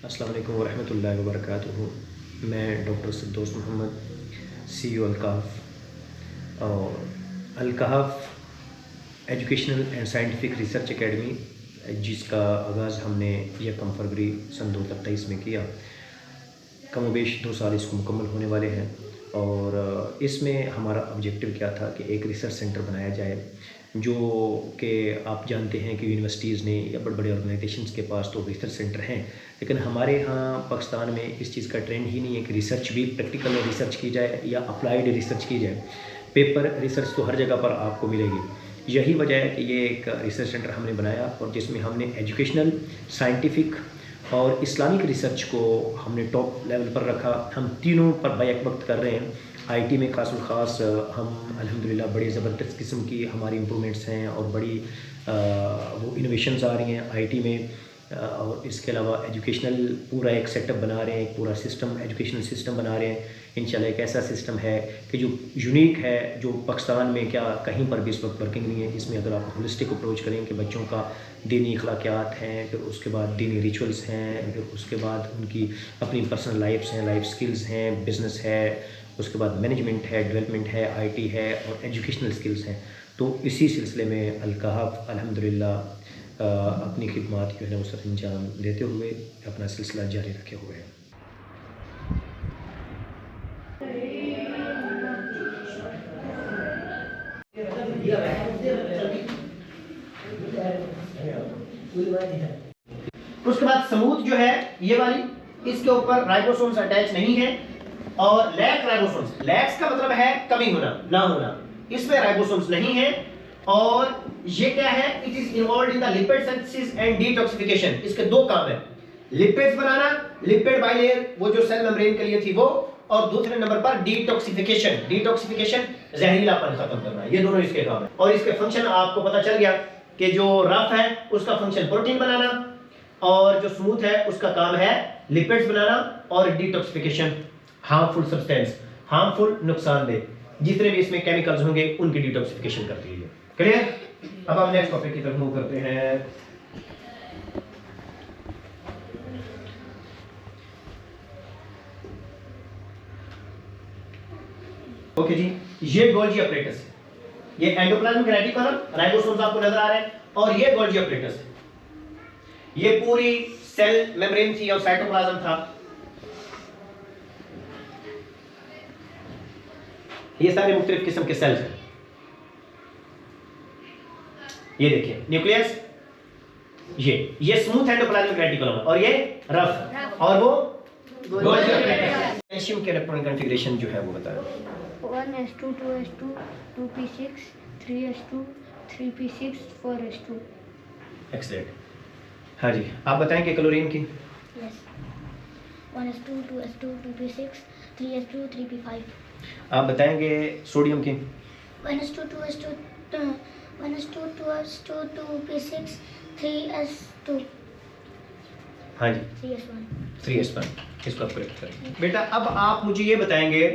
अस्सलाम वालेकुम वरहमतुल्लाहि वबरकातुहू। मैं डॉक्टर सिद्दोस मोहम्मद, CEO अल-कहफ़ और Al-Kahf educational and scientific research academy, जिसका आगाज़ हमने 1 फरवरी सन 2023 में किया। कमोबेश 2 साल इसको मुकम्मल होने वाले हैं और इसमें हमारा ऑब्जेक्टिव क्या था कि एक रिसर्च सेंटर बनाया जाए, जो कि आप जानते हैं कि यूनिवर्सिटीज़ ने या बड़े बड़े ऑर्गेनाइजेशंस के पास तो रिसर्च सेंटर हैं, लेकिन हमारे यहाँ पाकिस्तान में इस चीज़ का ट्रेंड ही नहीं है कि रिसर्च भी प्रैक्टिकल रिसर्च की जाए या अप्लाइड रिसर्च की जाए। पेपर रिसर्च तो हर जगह पर आपको मिलेगी। यही वजह है कि ये एक रिसर्च सेंटर हमने बनाया और जिसमें हमने एजुकेशनल, साइंटिफिक और इस्लामिक रिसर्च को हमने टॉप लेवल पर रखा। हम तीनों पर बैक वक्त कर रहे हैं। आईटी में ख़ास हम अल्हम्दुलिल्लाह बड़ी ज़बरदस्त किस्म की हमारी इम्प्रूवमेंट्स हैं और बड़ी वो इनोवेशंस आ रही हैं आईटी में। और इसके अलावा एजुकेशनल पूरा एक सेटअप बना रहे हैं, एक पूरा सिस्टम, एजुकेशनल सिस्टम बना रहे हैं। इंशाल्लाह एक ऐसा सिस्टम है कि जो यूनिक है, जो पाकिस्तान में क्या कहीं पर भी इस वक्त वर्किंग नहीं है। इसमें अगर आप होलिस्टिक अप्रोच करें कि बच्चों का दीनी अखलाकियात हैं, फिर उसके बाद दीनी रिचुअल्स हैं, फिर उसके बाद उनकी अपनी पर्सनल लाइफ्स हैं, लाइफ स्किल्स हैं, बिज़नेस है, उसके बाद मैनेजमेंट है, डेवलपमेंट है, आईटी है और एजुकेशनल स्किल्स हैं। तो इसी सिलसिले में अल-कहफ़ अल्हम्दुलिल्लाह अपनी खिदमात जो है वो सर अंजाम देते हुए अपना सिलसिला जारी रखे हुए हैं। उसके बाद स्मूथ जो है ये वाली, इसके ऊपर राइबोसोम्स अटैच नहीं है और लैक राइबोसोम्स, लैक्स का मतलब है कमी होना, ना होना, इसमें राइबोसोम्स नहीं है। और ये क्या है, it is involved in the lipid synthesis and detoxification. इसके 2 काम है, लिपिड्स बनाना, लिपिड बाइलेयर वो जो सेल मेम्ब्रेन के लिए थी वो, और दूसरे नंबर पर डिटॉक्सिफिकेशन, डिटॉक्सिफिकेशन जहरीलापन खत्म करना। ये दोनों इसके काम है। और इसके फंक्शन आपको पता चल गया कि जो रफ है उसका फंक्शन प्रोटीन बनाना और जो स्मूथ है उसका काम है लिपिड्स बनाना और डिटॉक्सिफिकेशन, हार्मफुल सब्सटेंस, हार्मफुल नुकसानदेह जितने भी इसमें केमिकल्स होंगे उनकी डिटॉक्सिफिकेशन करती है। क्लियर? अब हम नेक्स्ट टॉपिक की तरफ मूव करते हैं। ओके जी, ये गोल्गी अपरेटस है, ये एंडोप्लाज्मिक रेटिकुलम, राइबोसोम्स आपको नजर आ रहे हैं, और ये गोल्गी अपरेटस है। ये पूरी सेल मेम्ब्रेन थी और साइटोप्लाज्म था। ये सारे मुख्तलिफ किस्म के सेल्स हैं। ये देखिए न्यूक्लियस, ये स्मूथ एंडोप्लाज्मिक रेटिकुलम और ये रफ, और वो गोल्गी अपरेटस। कैल्शियम के इलेक्ट्रॉनिक कॉन्फ़िगरेशन जो है वो बताएं। 1s2 2s2 2p6 3s2 3p6 4s2। Excellent. हाँ जी, आप बताएं कि क्लोरीन की। Yes, 1s2 2s2 2p6 3s2 3p5। आप बताएंगे सोडियम की। 1s2 2s2 1s2 2s2 2p6 3s2। हाँ जी, 3s1। 3s1। इसको आप करेक्ट करें बेटा। अब आप मुझे ये बताएंगे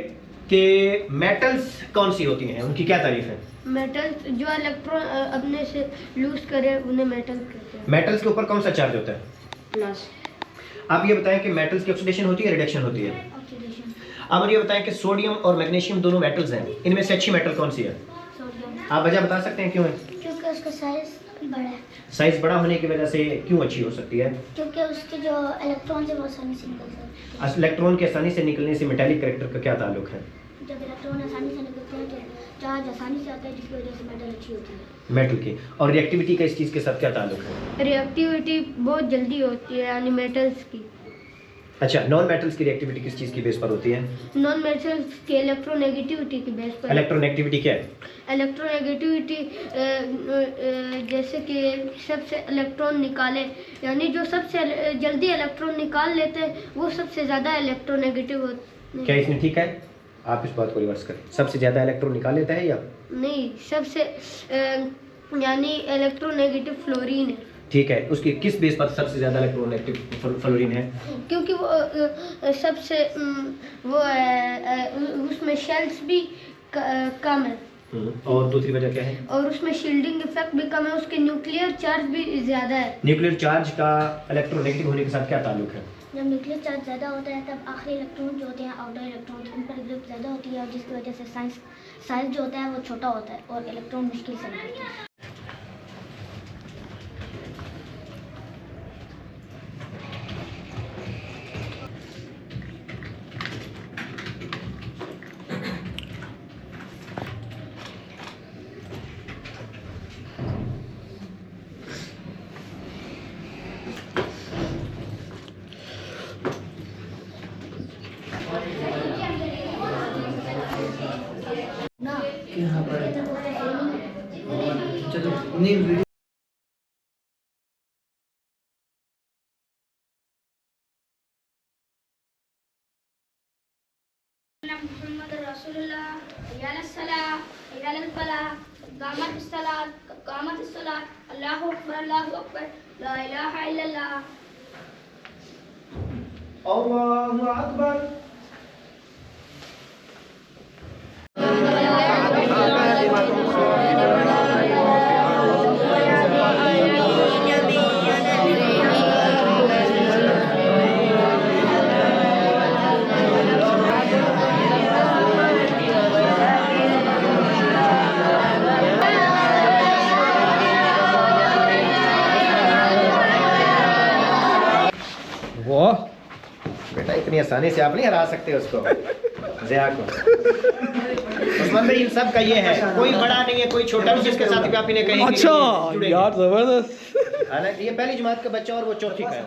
कि मेटल्स कौन सी होती हैं, उनकी क्या तारीफ है? मेटल्स जो इलेक्ट्रॉन अपने से लूज करे उन्हें मेटल कहते हैं। मेटल्स के ऊपर कौन सा चार्ज होता है? प्लस। आप ये बताएं कि मेटल्स की ऑक्सीडेशन होती है, रिडक्शन होती है? ऑक्सीडेशन। आप मुझे ये बताएं कि सोडियम और मैग्नीशियम दोनों मेटल्स हैं, इनमें से अच्छी मेटल कौन सी है? सोडियम। आप वजह बता सकते हैं क्यों है? क्योंकि उसका साइज बड़ा है। साइज बड़ा होने की वजह से क्यों अच्छी हो सकती है? क्योंकि उसके जो इलेक्ट्रॉन है वो आसानी से निकल सकते हैं। इलेक्ट्रॉन के आसानी से निकलने से मेटालिक कैरेक्टर का क्या ताल्लुक है? जब इलेक्ट्रॉन आसानी से निकलते हैं तो चार्ज आसानी से आता है, जिसकी वजह से मेटल अच्छी होती है। मेटल की। और रिएक्टिविटी का इस चीज़ के साथ क्या ताल्लुक है? रिएक्टिविटी बहुत जल्दी होती है, यानी मेटल्स की। अच्छा, नॉन मेटल्स की रिएक्टिविटी किस चीज़ की बेस पर होती है? नॉन मेटल्स की इलेक्ट्रोनेगेटिविटी की बेस पर। इलेक्ट्रोनेगेटिविटी क्या है? इलेक्ट्रोनेगेटिविटी जैसे कि सबसे इलेक्ट्रॉन निकाले, यानी जो सबसे जल्दी इलेक्ट्रॉन निकाल लेते हैं वो सबसे ज़्यादा इलेक्ट्रोनेगेटिव होते हैं। क्या इसमें ठीक है? आप इस बात को रिवर्स करें, सबसे ज़्यादा इलेक्ट्रॉन निकाल लेता है या नहीं, सबसे यानी इलेक्ट्रोनेगेटिव फ्लोरीन है। ठीक है, उसकी किस बेस पर सबसे ज़्यादा इलेक्ट्रोनेगेटिव फ्लोरीन है? क्योंकि वो सबसे वो है उसमें शेल्स भी कम है। और दूसरी वजह क्या है? और उसमें शील्डिंग इफेक्ट भी कम है, उसके न्यूक्लियर चार्ज भी ज़्यादा है। न्यूक्लियर चार्ज का इलेक्ट्रोनेगेटिव होने के साथ क्या ताल्लुक है? जब न्यूक्लियर चार्ज ज़्यादा होता है तब आखिरी इलेक्ट्रॉन जो होते हैं, आउटर इलेक्ट्रॉन, उन पर ग्रिप ज़्यादा होती है और जिसकी वजह से साइज जो होता है वो छोटा होता है और इलेक्ट्रॉन मुश्किल से निकलते हैं। यहाँ पर चलो नहीं वीडियो मोहम्मद रसूलुल्लाह सलाह कामत सलात अल्लाहु अकबर ला इलाहा इल्लल्लाह अल्लाहु अकबर। वो बेटा इतनी आसानी से आप नहीं हरा सकते उसको, ज़िया को। उस्मान भाई इन सब का ये है, कोई बड़ा नहीं है कोई छोटा नहीं जिसके साथ भी आप इन्हें कहेंगे। अच्छा यार जबरदस्त। हालांकि ये पहली जमात का बच्चा और वो चौथी का है।